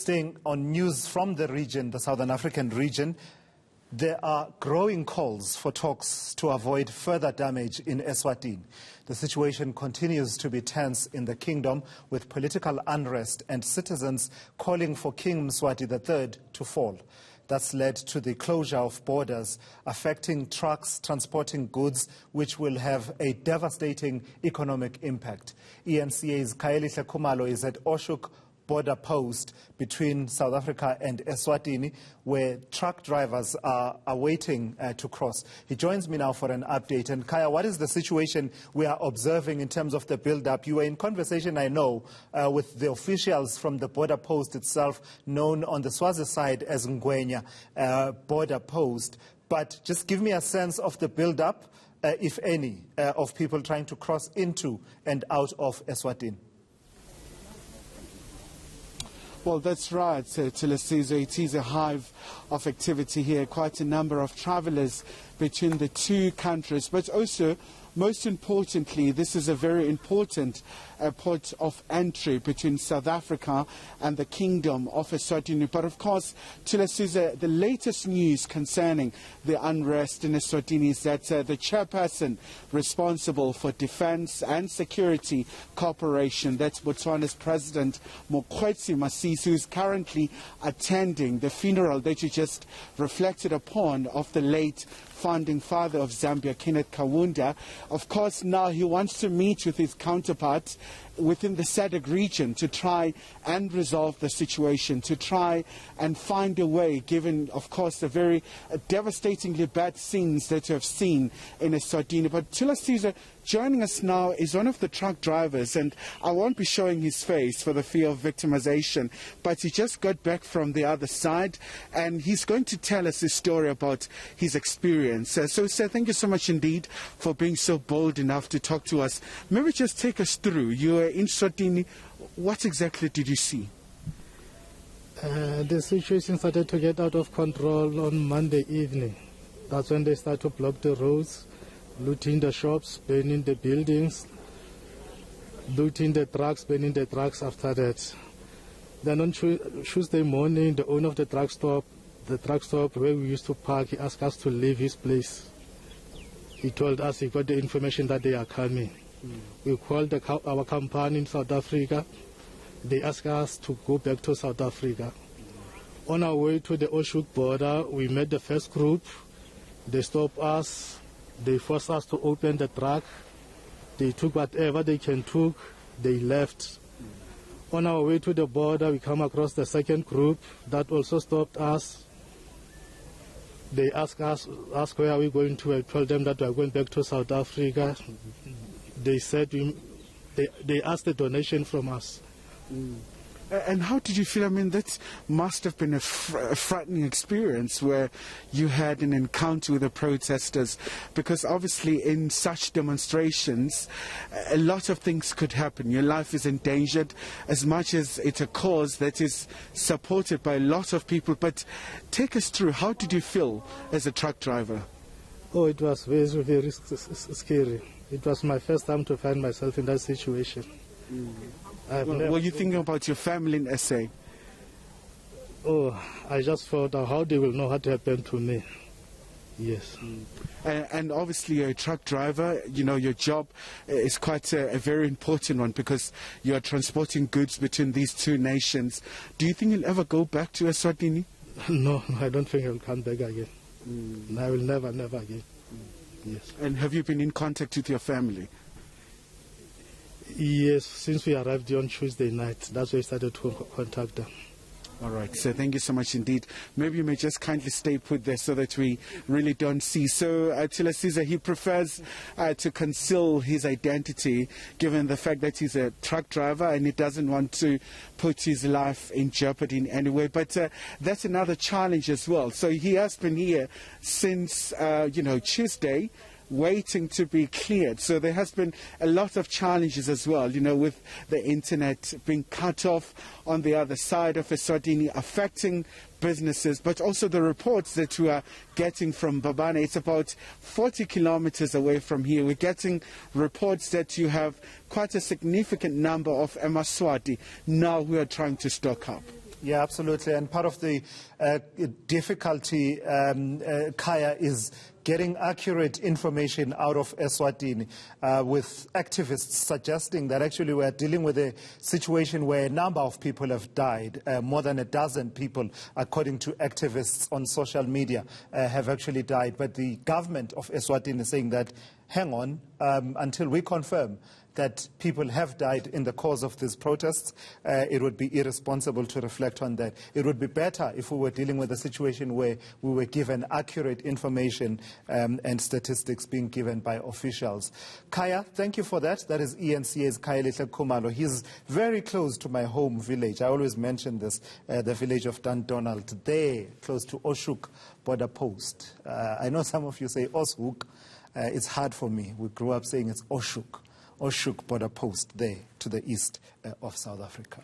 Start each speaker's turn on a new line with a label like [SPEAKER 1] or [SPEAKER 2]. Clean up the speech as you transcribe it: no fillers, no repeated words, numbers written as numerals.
[SPEAKER 1] Staying on news from the region, the Southern African region, there are growing calls for talks to avoid further damage in eSwatini. The situation continues to be tense in the kingdom, with political unrest and citizens calling for King Mswati III to fall. That's led to the closure of borders, affecting trucks transporting goods, which will have a devastating economic impact. eNCA's Kaelihle Khumalo is at Oshuk border post between South Africa and eSwatini, where truck drivers are waiting to cross. He joins me now for an update. And Kaya, what is the situation we are observing in terms of the build-up? You were in conversation, I know, with the officials from the border post itself, known on the Swazi side as Ngwenya border post. But just give me a sense of the build-up, if any, of people trying to cross into and out of eSwatini.
[SPEAKER 2] Well, that's right, Tilasizo. It is a hive of activity here, quite a number of travellers between the two countries, but also, most importantly, this is a very important port of entry between South Africa and the Kingdom of eSwatini. But of course, Tilasizo, the latest news concerning the unrest in eSwatini is that the chairperson responsible for defence and security cooperation, that's Botswana's President Mokgweetsi Masisi, who is currently attending the funeral that you just reflected upon of the late founding father of Zambia, Kenneth Kaunda. Of course, now he wants to meet with his counterparts within the SADC region to try and resolve the situation, to try and find a way, given, of course, the very devastatingly bad scenes that you have seen in eSwatini. But Tilasizo, joining us now is one of the truck drivers, and I won't be showing his face for the fear of victimization, but he just got back from the other side, and he's going to tell us his story about his experience. So, sir, thank you so much indeed for being so bold enough to talk to us. Maybe just take us through. You were in eSwatini. What exactly did you see?
[SPEAKER 3] The situation started to get out of control on Monday evening. That's when they started to block the roads, looting the shops, burning the buildings, looting the trucks, burning the trucks after that. Then on Tuesday morning, the owner of the truck stop where we used to park, he asked us to leave his place. He told us he got the information that they are coming. We called our company in South Africa. They asked us to go back to South Africa. On our way to the Oshuk border, we met the first group. They stopped us. They forced us to open the truck. They took whatever they can take. They left. On our way to the border, we come across the second group that also stopped us. They asked where are we going to. I told them that we are going back to South Africa. They said they asked a donation from us.
[SPEAKER 2] And how did you feel? I mean, that must have been a frightening experience where you had an encounter with the protesters, because obviously in such demonstrations, a lot of things could happen. Your life is endangered as much as it's a cause that is supported by a lot of people. But take us through, how did you feel as a truck driver?
[SPEAKER 3] Oh, it was very, very scary. It was my first time to find myself in that situation.
[SPEAKER 2] Were you thinking about your family in SA?
[SPEAKER 3] Oh, I just thought how they will know what happened to me. Yes.
[SPEAKER 2] And obviously you're a truck driver. You know, your job is quite a very important one, because you are transporting goods between these two nations. Do you think you'll ever go back to eSwatini?
[SPEAKER 3] No, I don't think I'll come back again. I will never again. Yes.
[SPEAKER 2] And have you been in contact with your family?
[SPEAKER 3] Yes, since we arrived on Tuesday night, that's why I started to contact them.
[SPEAKER 2] All right, so thank you so much indeed. Maybe you may just kindly stay put there so that we really don't see. So, Tilasizo, he prefers to conceal his identity, given the fact that he's a truck driver and he doesn't want to put his life in jeopardy in any way. But that's another challenge as well. So he has been here since, Tuesday, waiting to be cleared. So there has been a lot of challenges as well, with the internet being cut off on the other side of eSwatini, affecting businesses, but also the reports that we are getting from Babane. It's about 40 kilometers away from here. We're getting reports that you have quite a significant number of eMswati now who are trying to stock up.
[SPEAKER 1] Yeah, absolutely. And part of the difficulty, Kaya, is getting accurate information out of eSwatini, with activists suggesting that actually we're dealing with a situation where a number of people have died. More than a dozen people, according to activists on social media, have actually died. But the government of eSwatini is saying that, hang on, until we confirm that people have died in the course of these protests, it would be irresponsible to reflect on that. It would be better if we were dealing with a situation where we were given accurate information and statistics being given by officials. Kaya, thank you for that. That is eNCA's Kaya Khumalo. He's very close to my home village. I always mention this, the village of Dundonald, there, close to Oshuk border post. I know some of you say Oshoek. It's hard for me. We grew up saying it's Oshuk border post there to the east of South Africa.